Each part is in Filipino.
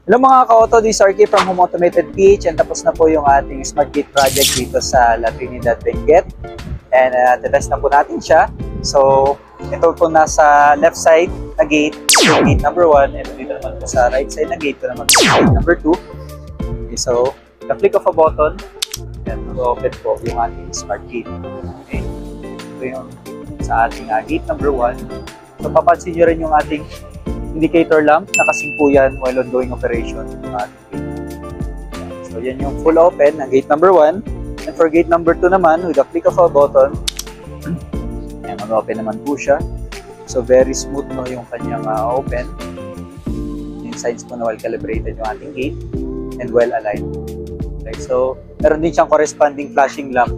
Hello mga ka-auto, this is RK from Home Automated PH and tapos na po yung ating Smart Gate project dito sa La Trinidad, Benguet. And test na po natin siya. So, ito po nasa left side na gate, gate number 1. Ito dito naman po sa right side na gate, ito naman po gate number 2. Okay, so, the click of a button, and mag-open po yung ating Smart Gate. Okay, ito yung sa ating gate number 1. So, papansin nyo rin yung ating indicator lamp, nakasing po yan while ongoing operation. So yan yung full open ng gate number 1. And for gate number 2 naman, with a click of a button, yan, mag-open naman po siya. So very smooth no yung kanyang open. Yung signs po na well calibrated yung ating gate and well aligned. Okay, so meron din siyang corresponding flashing lamp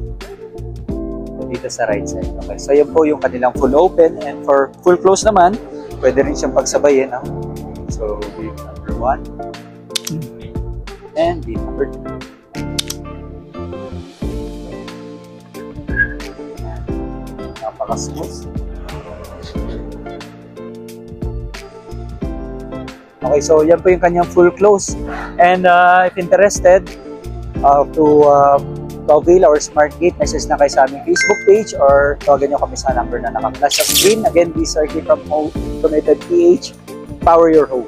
dito sa right side. Okay, so yan po yung kanilang full open, and for full close naman, pwede rin siyang pagsabayin. So, gate number 1 and gate number 2. Napaka-smooth. Okay, so yan po yung kanyang full close. And if interested to avail our Smart Gate, message na kayo sa aming Facebook page or tawagan nyo kami sa number na naka-flash sa screen. Again, this is RK from Home Automated PH. Power your home.